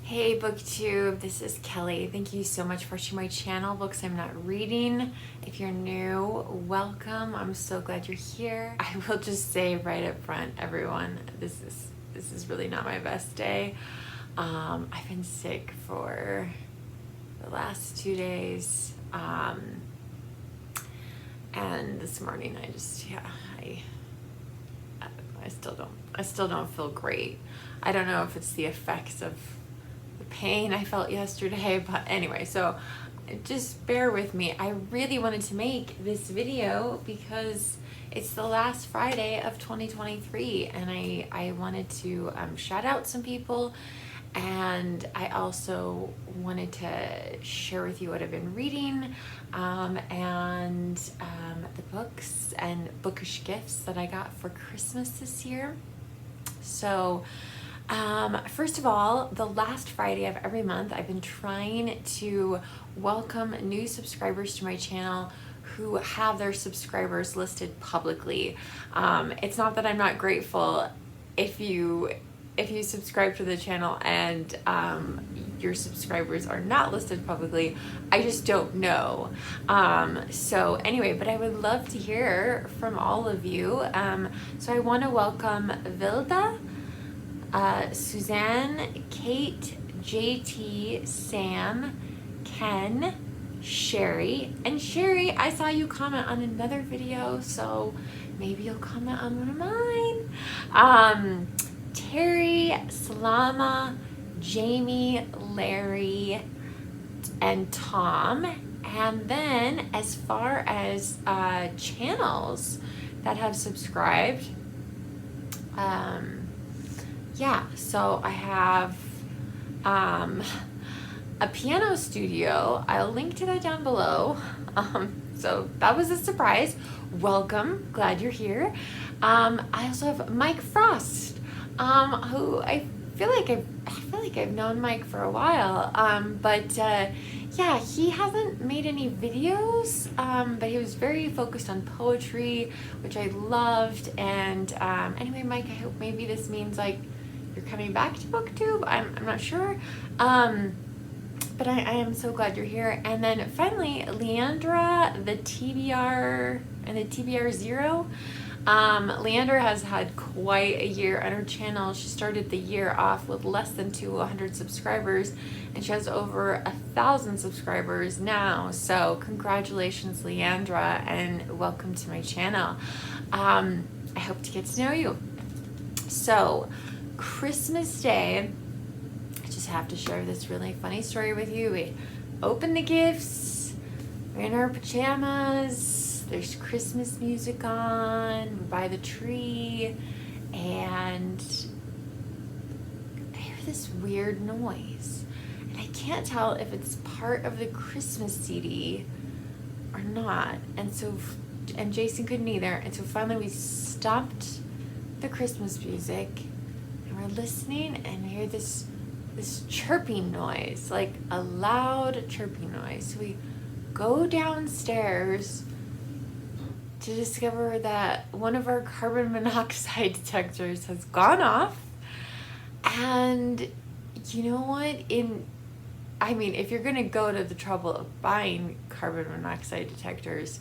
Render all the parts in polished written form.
Hey Booktube, this is Kelly. Thank you so much for watching my channel, Books I'm Not Reading. If you're new, welcome. I'm so glad you're here. I will just say right up front, everyone, this is really not my best day. I've been sick for the last 2 days, and this morning I still don't feel great. I don't know if it's the effects of the pain I felt yesterday, but anyway, so just bear with me. I really wanted to make this video because it's the last Friday of 2023, and I wanted to shout out some people, and I also wanted to share with you what I've been reading, and the books and bookish gifts that I got for Christmas this year. So first of all, the last Friday of every month, I've been trying to welcome new subscribers to my channel who have their subscribers listed publicly. It's not that I'm not grateful if you subscribe to the channel and your subscribers are not listed publicly. I just don't know. So anyway, but I would love to hear from all of you. So I want to welcome Vilda, Suzanne, Kate, JT, Sam, Ken, Sherry. And Sherry, I saw you comment on another video, so maybe you'll comment on one of mine. Terry, Salama, Jamie, Larry, and Tom. And then as far as channels that have subscribed, yeah, so I have a piano studio. I'll link to that down below. So that was a surprise. Welcome, glad you're here. I also have Mike Frost, who I feel like I've known Mike for a while. But yeah, he hasn't made any videos, but he was very focused on poetry, which I loved. And anyway, Mike, I hope maybe this means like you're coming back to Booktube. I'm not sure. But I am so glad you're here. And then finally, Leandra, the TBR and the TBR Zero. Leandra has had quite a year on her channel. She started the year off with less than 200 subscribers, and she has over 1,000 subscribers now. So congratulations, Leandra, and welcome to my channel. I hope to get to know you. So Christmas Day, I just have to share this really funny story with you. We opened the gifts, we're in our pajamas, there's Christmas music on, we're by the tree, and I hear this weird noise. And I can't tell if it's part of the Christmas CD or not. And Jason couldn't either. And so finally we stopped the Christmas music, and we're listening, and we hear this chirping noise, like a loud chirping noise. So we go downstairs to discover that one of our carbon monoxide detectors has gone off. And you know what? If you're gonna go to the trouble of buying carbon monoxide detectors,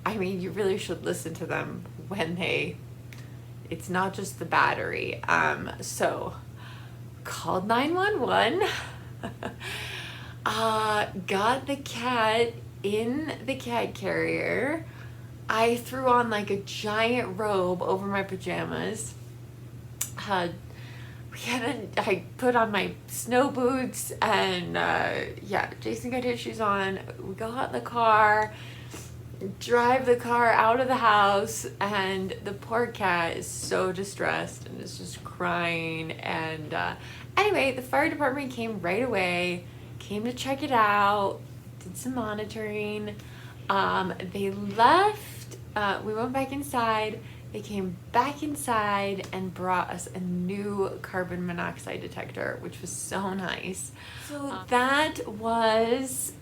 you really should listen to them when it's not just the battery. So called 911, got the cat in the cat carrier. I threw on like a giant robe over my pajamas. I put on my snow boots, and yeah, Jason got his shoes on. We go out in the car, drive the car out of the house, and the poor cat is so distressed and is just crying. And anyway, the fire department came right away, came to check it out, did some monitoring. They left. We went back inside. They came back inside and brought us a new carbon monoxide detector, which was so nice. So that was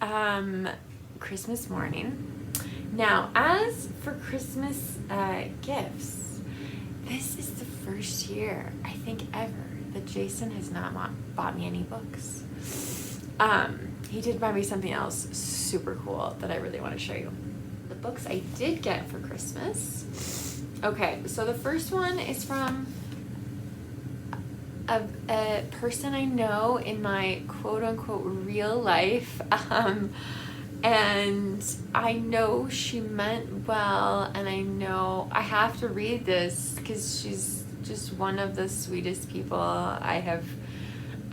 Christmas morning. Now, as for Christmas gifts, this is the first year, I think ever, that Jason has not bought me any books. He did buy me something else super cool that I really want to show you. The books I did get for Christmas. Okay, so the first one is from a person I know in my quote-unquote real life. And I know she meant well, and I know I have to read this because she's just one of the sweetest people I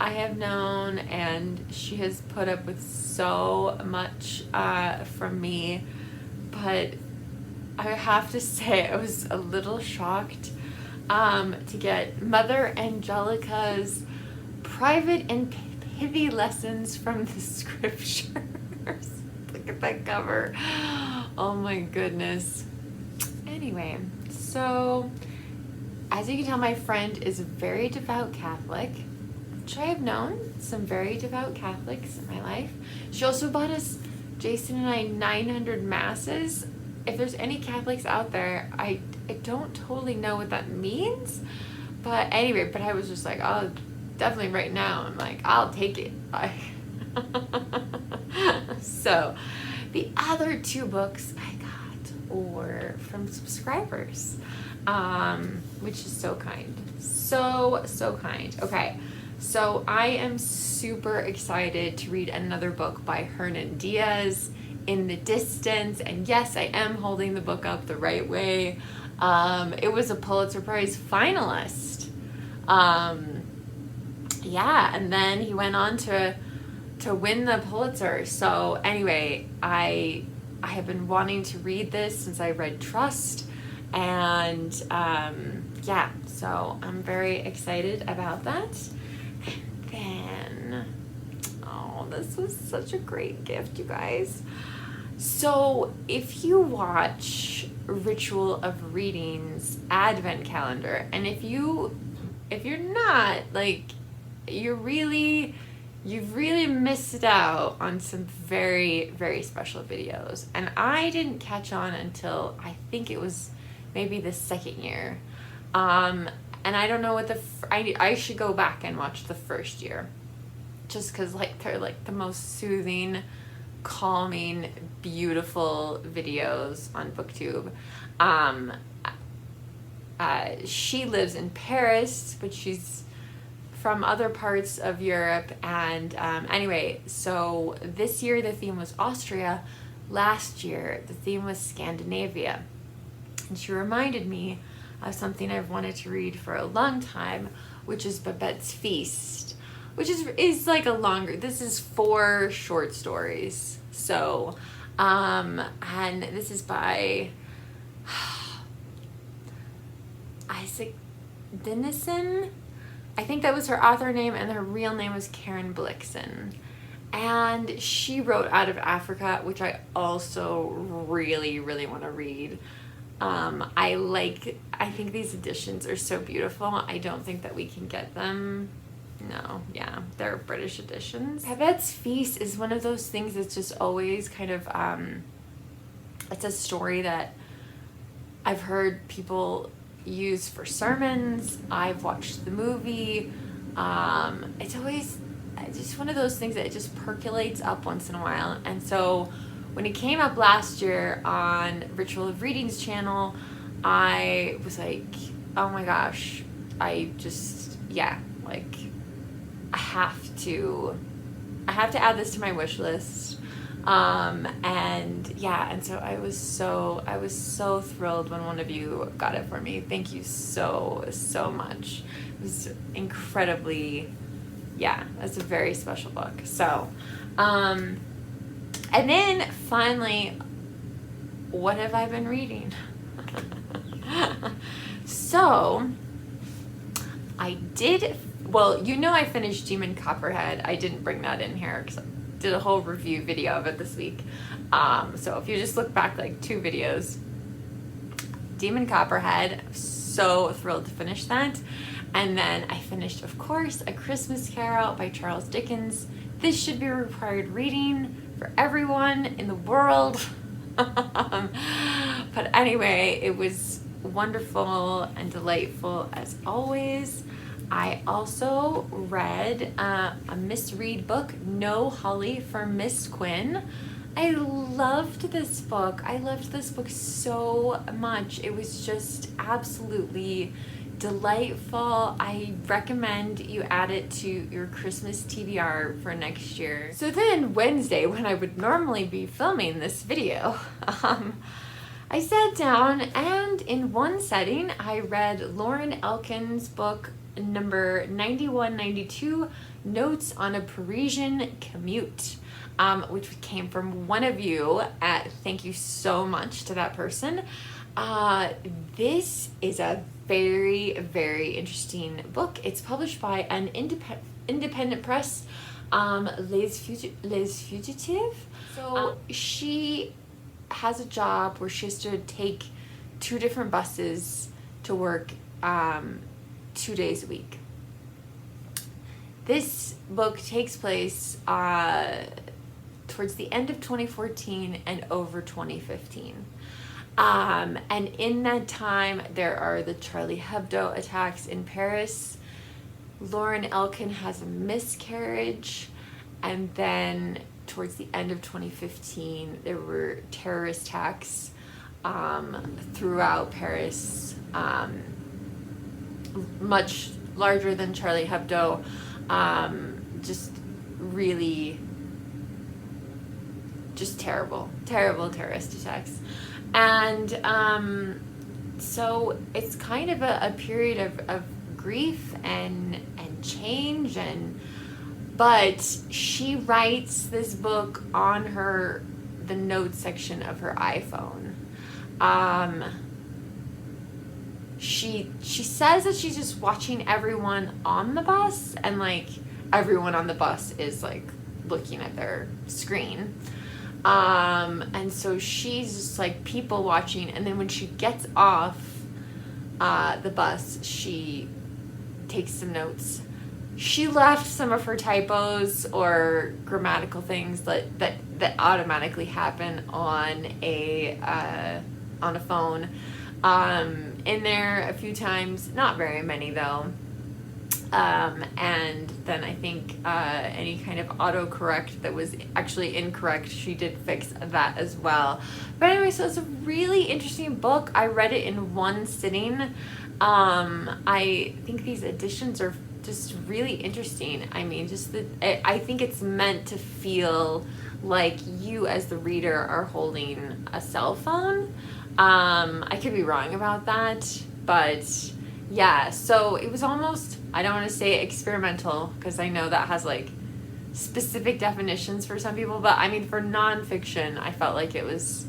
have known, and she has put up with so much from me. But I have to say I was a little shocked to get Mother Angelica's private and pithy lessons from the scriptures. Look at that cover. Oh my goodness. Anyway, so as you can tell, my friend is a very devout Catholic, which I have known some very devout Catholics in my life. She also bought us, Jason and I, 900 masses. If there's any Catholics out there, I don't totally know what that means. But anyway, but I was just like, oh, definitely right now. I'm like, I'll take it. So the other two books I got were from subscribers, which is so kind. So kind. Okay, so I am super excited to read another book by Hernan Diaz, In the Distance. And yes, I am holding the book up the right way. It was a Pulitzer Prize finalist. Yeah, and then he went on to win the Pulitzer. So anyway, I have been wanting to read this since I read Trust, and yeah, so I'm very excited about that. And then, oh, this was such a great gift, you guys. So if you watch Ritual of Reading's Advent calendar, and if you're not, like, you've really missed out on some very, very special videos. And I didn't catch on until I think it was maybe the second year. And I don't know what I should go back and watch the first year, just because like they're like the most soothing, calming, beautiful videos on Booktube. She lives in Paris, but she's from other parts of Europe. And anyway, so this year the theme was Austria. Last year the theme was Scandinavia. And she reminded me of something I've wanted to read for a long time, which is Babette's Feast, which is like a longer, this is 4 short stories. So, and this is by Isak Dinesen. I think that was her author name, and her real name was Karen Blixen. And she wrote out of Africa, which I also really, really want to read. I think these editions are so beautiful. I don't think that we can get them. No, yeah, they're British editions. Babette's Feast is one of those things that's just always kind of, it's a story that I've heard people use for sermons. I've watched the movie. It's always just one of those things that it just percolates up once in a while. And so when it came up last year on Ritual of Reading's channel, I was like, oh my gosh, I have to add this to my wish list. And so I was so thrilled when one of you got it for me. Thank you so much. It was incredibly, it's a very special book. So, and then finally, what have I been reading? So, I finished Demon Copperhead. I didn't bring that in here because I did a whole review video of it this week. So if you just look back like 2 videos, Demon Copperhead, so thrilled to finish that. And then I finished, of course, A Christmas Carol by Charles Dickens. This should be required reading for everyone in the world. But anyway, it was wonderful and delightful as always. I also read a misread book, No Holly for Miss Quinn. I loved this book. I loved this book so much. It was just absolutely delightful. I recommend you add it to your Christmas TBR for next year. So then Wednesday, when I would normally be filming this video, I sat down and in one setting I read Lauren Elkin's book number 9192, Notes on a Parisian Commute, which came from one of you. Thank you so much to that person. This is a very, very interesting book. It's published by an independent press, Les Fugitives. So she has a job where she has to take 2 different buses to work 2 days a week. This book takes place towards the end of 2014 and over 2015. And in that time, there are the Charlie Hebdo attacks in Paris. Lauren Elkin has a miscarriage, and then towards the end of 2015, there were terrorist attacks throughout Paris, much larger than Charlie Hebdo, just really, just terrible terrorist attacks. And so it's kind of a period of grief and change, but she writes this book on the notes section of her iPhone. She says that she's just watching everyone on the bus, and like everyone on the bus is like looking at their screen. And so she's just like people watching, and then when she gets off the bus, she takes some notes. She left some of her typos or grammatical things that automatically happen on a phone in there a few times, not very many though. And then I think any kind of autocorrect that was actually incorrect, she did fix that as well. But anyway, so it's a really interesting book. I read it in one sitting. I think these editions are just really interesting. I mean, I think it's meant to feel like you as the reader are holding a cell phone. I could be wrong about that, but yeah, so it was almost, I don't want to say experimental, because I know that has like specific definitions for some people, but I mean, for nonfiction, I felt like it's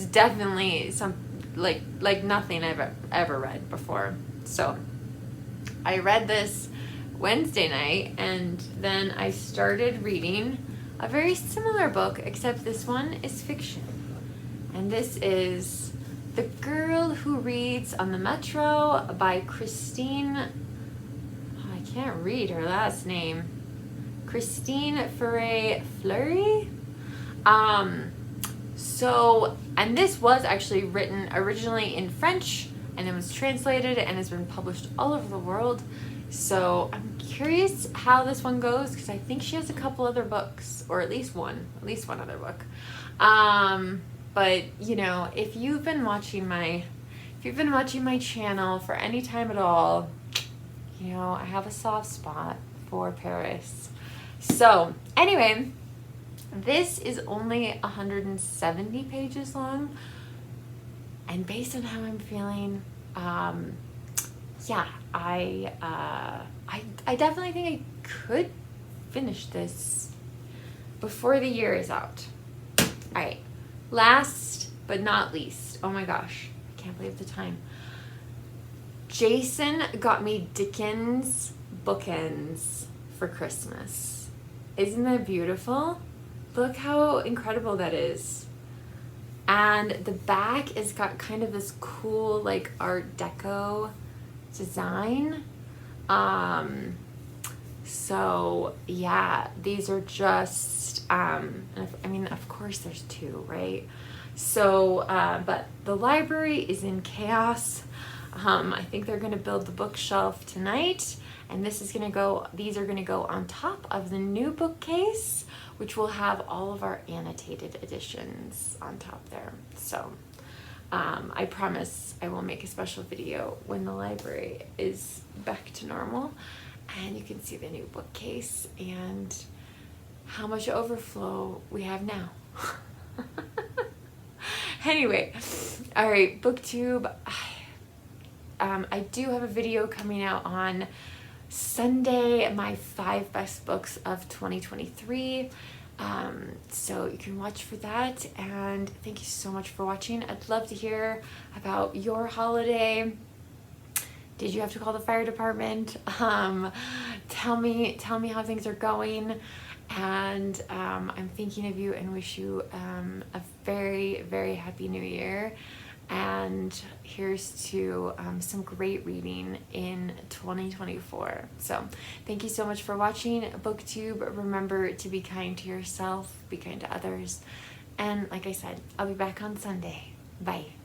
definitely some like nothing I've ever read before. So I read this Wednesday night, and then I started reading a very similar book, except this one is fiction. And this is The Girl Who Reads on the Metro by Christine, I can't read her last name, Christine Feret-Fleury. And this was actually written originally in French, and it was translated and has been published all over the world. So I'm curious how this one goes, because I think she has a couple other books, or at least one other book. But you know, if you've been watching my channel for any time at all, you know, I have a soft spot for Paris. So anyway, this is only 170 pages long, and based on how I'm feeling, yeah, I definitely think I could finish this before the year is out. All right, last but not least, oh my gosh, I can't believe the time. Jason got me Dickens bookends for Christmas. Isn't that beautiful? Look how incredible that is. And the back has got kind of this cool like Art Deco design. So yeah, these are just, I mean, of course there's two, right? So, but the library is in chaos. I think they're gonna build the bookshelf tonight, and these are gonna go on top of the new bookcase, which will have all of our annotated editions on top there. So I promise I will make a special video when the library is back to normal and you can see the new bookcase and how much overflow we have now. Anyway, all right, Booktube. I do have a video coming out on Sunday, my 5 best books of 2023. So you can watch for that, and thank you so much for watching. I'd love to hear about your holiday. Did you have to call the fire department? Tell me how things are going, and I'm thinking of you and wish you a very, very happy new year. And here's to some great reading in 2024. So thank you so much for watching Booktube. Remember to be kind to yourself, be kind to others. And like I said, I'll be back on Sunday. Bye.